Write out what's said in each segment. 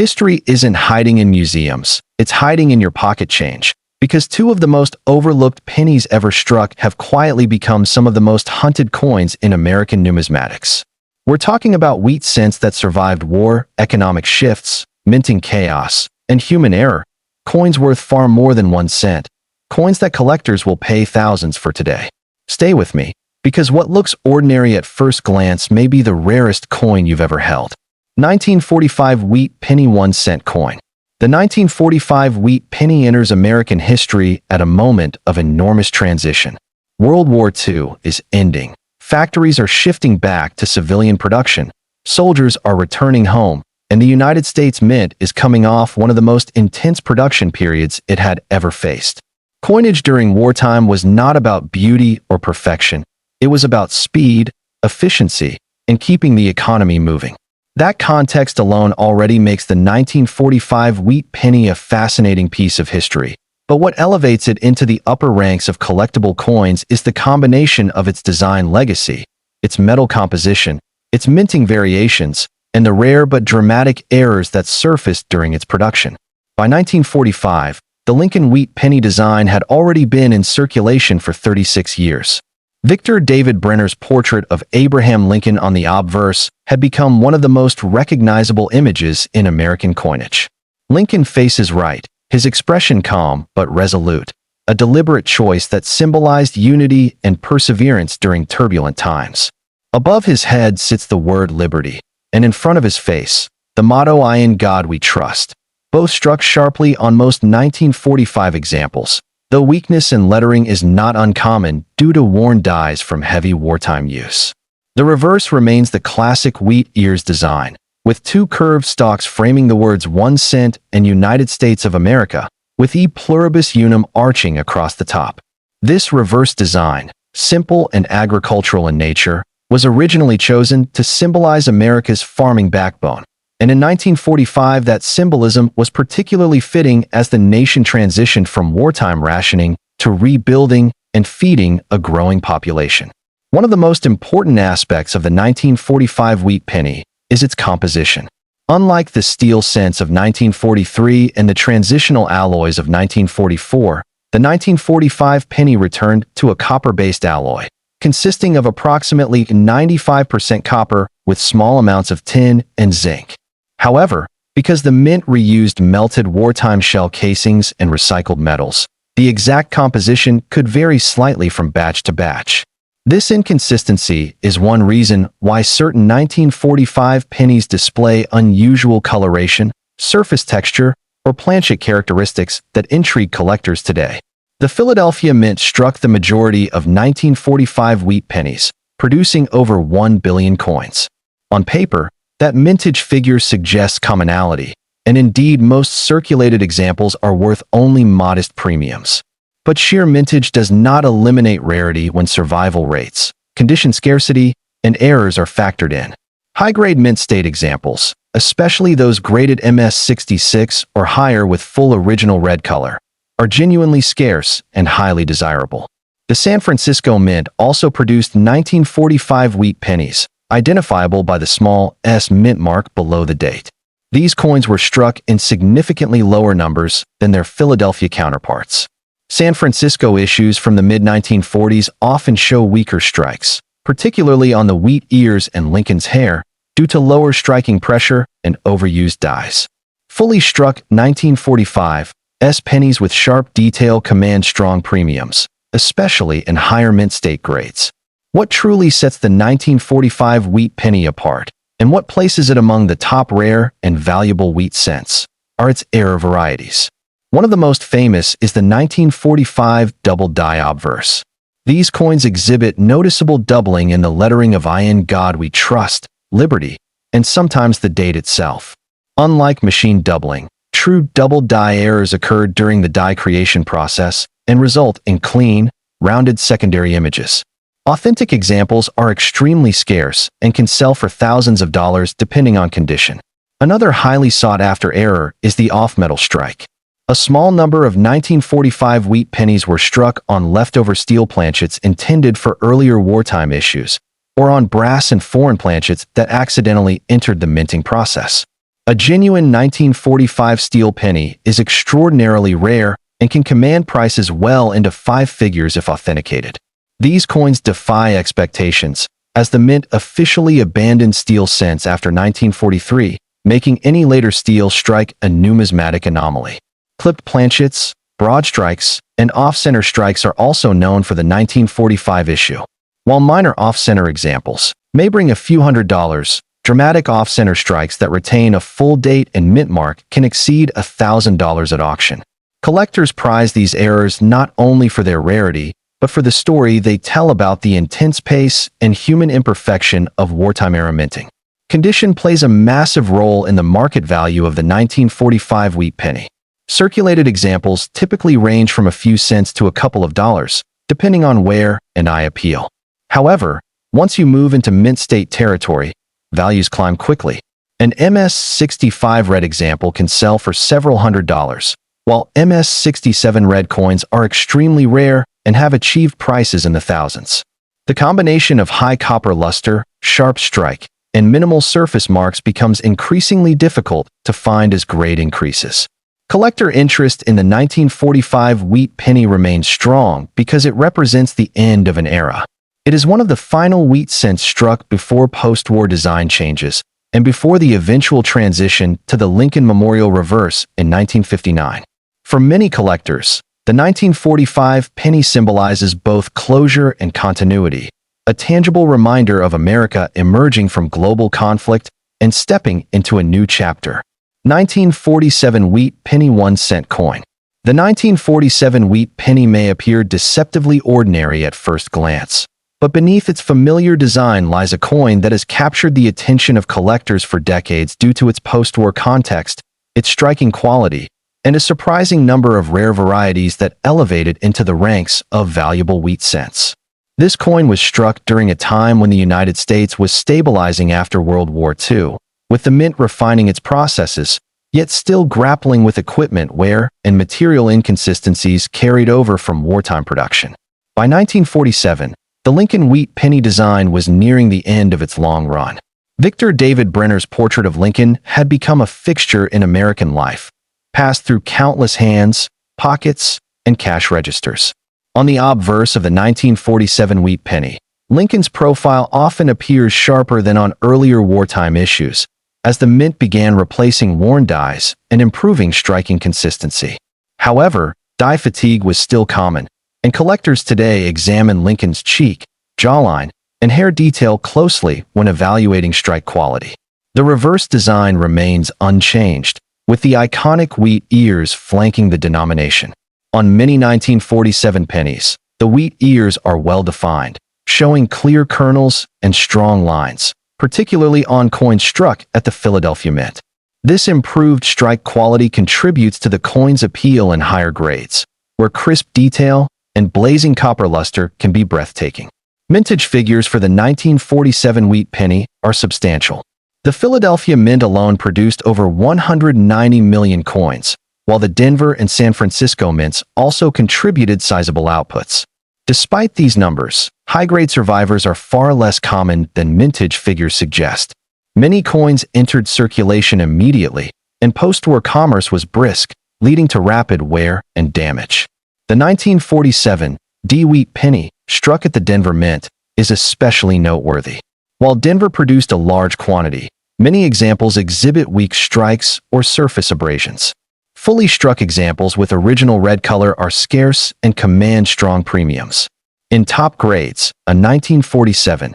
History isn't hiding in museums, it's hiding in your pocket change. Because two of the most overlooked pennies ever struck have quietly become some of the most hunted coins in American numismatics. We're talking about wheat cents that survived war, economic shifts, minting chaos, and human error. Coins worth far more than 1 cent. Coins that collectors will pay thousands for today. Stay with me, because what looks ordinary at first glance may be the rarest coin you've ever held. 1945 wheat penny 1 cent coin. The 1945 wheat penny enters American history at a moment of enormous transition. World War II is ending. Factories are shifting back to civilian production. Soldiers are returning home, and the United States Mint is coming off one of the most intense production periods it had ever faced. Coinage during wartime was not about beauty or perfection. It was about speed, efficiency, and keeping the economy moving. That context alone already makes the 1945 wheat penny a fascinating piece of history. But what elevates it into the upper ranks of collectible coins is the combination of its design legacy, its metal composition, its minting variations, and the rare but dramatic errors that surfaced during its production. By 1945, the Lincoln wheat penny design had already been in circulation for 36 years. Victor David Brenner's portrait of Abraham Lincoln on the obverse had become one of the most recognizable images in American coinage. Lincoln faces right, his expression calm but resolute, a deliberate choice that symbolized unity and perseverance during turbulent times. Above his head sits the word liberty, and in front of his face, the motto "I in God we trust." Both struck sharply on most 1945 examples, though weakness in lettering is not uncommon due to worn dies from heavy wartime use. The reverse remains the classic wheat ears design, with two curved stalks framing the words 1 cent and United States of America, with E pluribus unum arching across the top. This reverse design, simple and agricultural in nature, was originally chosen to symbolize America's farming backbone. And in 1945, that symbolism was particularly fitting as the nation transitioned from wartime rationing to rebuilding and feeding a growing population. One of the most important aspects of the 1945 wheat penny is its composition. Unlike the steel cents of 1943 and the transitional alloys of 1944, the 1945 penny returned to a copper-based alloy, consisting of approximately 95% copper with small amounts of tin and zinc. However, because the mint reused melted wartime shell casings and recycled metals, the exact composition could vary slightly from batch to batch. This inconsistency is one reason why certain 1945 pennies display unusual coloration, surface texture, or planchet characteristics that intrigue collectors today. The Philadelphia Mint struck the majority of 1945 wheat pennies, producing over 1 billion coins. On paper, that mintage figure suggests commonality, and indeed most circulated examples are worth only modest premiums. But sheer mintage does not eliminate rarity when survival rates, condition scarcity, and errors are factored in. High-grade mint state examples, especially those graded MS66 or higher with full original red color, are genuinely scarce and highly desirable. The San Francisco Mint also produced 1945 wheat pennies, identifiable by the small S mint mark below the date. These coins were struck in significantly lower numbers than their Philadelphia counterparts. San Francisco issues from the mid-1940s often show weaker strikes, particularly on the wheat ears and Lincoln's hair, due to lower striking pressure and overused dies. Fully struck 1945 S pennies with sharp detail command strong premiums, especially in higher mint state grades. What truly sets the 1945 wheat penny apart, and what places it among the top rare and valuable wheat cents, are its error varieties. One of the most famous is the 1945 double die obverse. These coins exhibit noticeable doubling in the lettering of "I in God we trust," liberty, and sometimes the date itself. Unlike machine doubling, true double die errors occurred during the die creation process and result in clean, rounded secondary images. Authentic examples are extremely scarce and can sell for thousands of dollars depending on condition. Another highly sought-after error is the off-metal strike. A small number of 1945 wheat pennies were struck on leftover steel planchets intended for earlier wartime issues, or on brass and foreign planchets that accidentally entered the minting process. A genuine 1945 steel penny is extraordinarily rare and can command prices well into five figures if authenticated. These coins defy expectations, as the mint officially abandoned steel cents after 1943, making any later steel strike a numismatic anomaly. Clipped planchets, broad strikes, and off-center strikes are also known for the 1945 issue. While minor off-center examples may bring a few $100s, dramatic off-center strikes that retain a full date and mint mark can exceed $1,000 at auction. Collectors prize these errors not only for their rarity, but for the story they tell about the intense pace and human imperfection of wartime-era minting. Condition plays a massive role in the market value of the 1945 wheat penny. Circulated examples typically range from a few cents to a couple of dollars, depending on where and eye appeal. However, once you move into mint state territory, values climb quickly. An MS-65 red example can sell for several $100s, while MS-67 red coins are extremely rare and have achieved prices in the thousands. The combination of high copper luster, sharp strike, and minimal surface marks becomes increasingly difficult to find as grade increases. Collector interest in the 1945 wheat penny remains strong because it represents the end of an era. It is one of the final wheat cents struck before post-war design changes and before the eventual transition to the Lincoln Memorial reverse in 1959. For many collectors, the 1945 penny symbolizes both closure and continuity, a tangible reminder of America emerging from global conflict and stepping into a new chapter. 1947 wheat penny 1-cent coin. The 1947 wheat penny may appear deceptively ordinary at first glance, but beneath its familiar design lies a coin that has captured the attention of collectors for decades due to its post-war context, its striking quality, and a surprising number of rare varieties that elevate it into the ranks of valuable wheat cents. This coin was struck during a time when the United States was stabilizing after World War II, with the mint refining its processes, yet still grappling with equipment wear and material inconsistencies carried over from wartime production. By 1947, the Lincoln wheat penny design was nearing the end of its long run. Victor David Brenner's portrait of Lincoln had become a fixture in American life, passed through countless hands, pockets, and cash registers. On the obverse of the 1947 wheat penny, Lincoln's profile often appears sharper than on earlier wartime issues, as the mint began replacing worn dies and improving striking consistency. However, die fatigue was still common, and collectors today examine Lincoln's cheek, jawline, and hair detail closely when evaluating strike quality. The reverse design remains unchanged, with the iconic wheat ears flanking the denomination. On many 1947 pennies, the wheat ears are well-defined, showing clear kernels and strong lines, particularly on coins struck at the Philadelphia Mint. This improved strike quality contributes to the coin's appeal in higher grades, where crisp detail and blazing copper luster can be breathtaking. Mintage figures for the 1947 wheat penny are substantial. The Philadelphia Mint alone produced over 190 million coins, while the Denver and San Francisco mints also contributed sizable outputs. Despite these numbers, high-grade survivors are far less common than mintage figures suggest. Many coins entered circulation immediately, and post-war commerce was brisk, leading to rapid wear and damage. The 1947 D-wheat penny, struck at the Denver Mint, is especially noteworthy. While Denver produced a large quantity, many examples exhibit weak strikes or surface abrasions. Fully struck examples with original red color are scarce and command strong premiums. In top grades, a 1947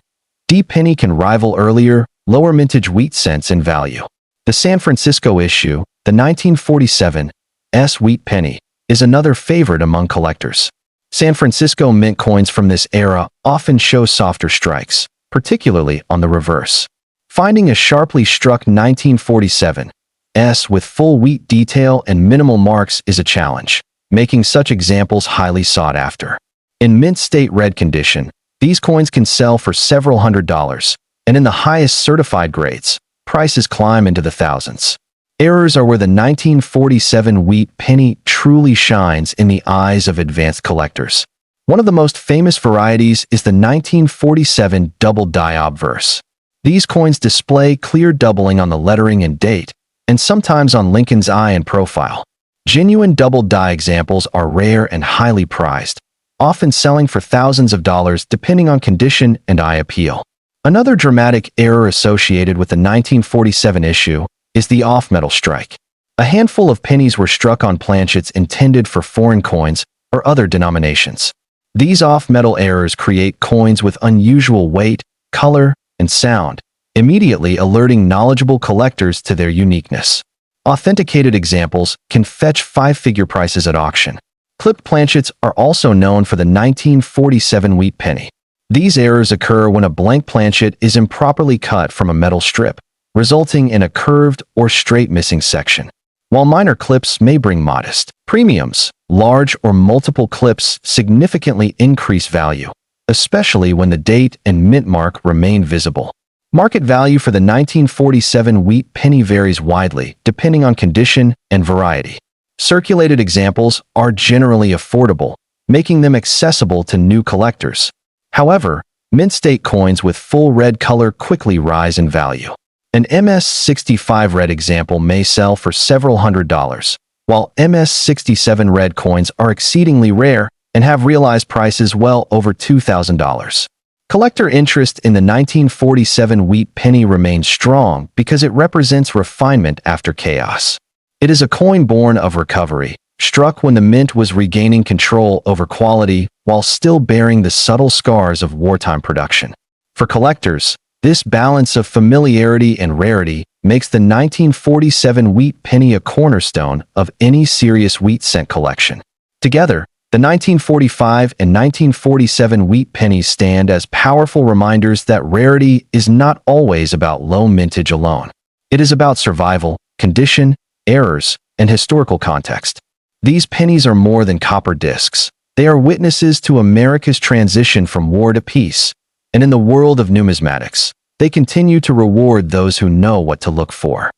D penny can rival earlier, lower mintage wheat cents in value. The San Francisco issue, the 1947 S wheat penny, is another favorite among collectors. San Francisco mint coins from this era often show softer strikes, particularly on the reverse. Finding a sharply struck 1947 S with full wheat detail and minimal marks is a challenge, making such examples highly sought after. In mint state red condition, these coins can sell for several $100s, and in the highest certified grades, prices climb into the thousands. Errors are where the 1947 wheat penny truly shines in the eyes of advanced collectors. One of the most famous varieties is the 1947 double die obverse. These coins display clear doubling on the lettering and date, and sometimes on Lincoln's eye and profile. Genuine double-die examples are rare and highly prized, often selling for thousands of dollars depending on condition and eye appeal. Another dramatic error associated with the 1947 issue is the off-metal strike. A handful of pennies were struck on planchets intended for foreign coins or other denominations. These off-metal errors create coins with unusual weight, color, and sound, immediately alerting knowledgeable collectors to their uniqueness. Authenticated examples can fetch five-figure prices at auction. Clipped planchets are also known for the 1947 wheat penny. These errors occur when a blank planchet is improperly cut from a metal strip, resulting in a curved or straight missing section. While minor clips may bring modest premiums, large or multiple clips significantly increase value, especially when the date and mint mark remain visible. Market value for the 1947 wheat penny varies widely, depending on condition and variety. Circulated examples are generally affordable, making them accessible to new collectors. However, mint state coins with full red color quickly rise in value. An MS-65 red example may sell for several $100s, while MS-67 red coins are exceedingly rare and have realized prices well over $2,000. Collector interest in the 1947 wheat penny remains strong because it represents refinement after chaos. It is a coin born of recovery, struck when the mint was regaining control over quality while still bearing the subtle scars of wartime production. For collectors, this balance of familiarity and rarity makes the 1947 wheat penny a cornerstone of any serious wheat cent collection. Together, the 1945 and 1947 wheat pennies stand as powerful reminders that rarity is not always about low mintage alone. It is about survival, condition, errors, and historical context. These pennies are more than copper discs. They are witnesses to America's transition from war to peace, and in the world of numismatics, they continue to reward those who know what to look for.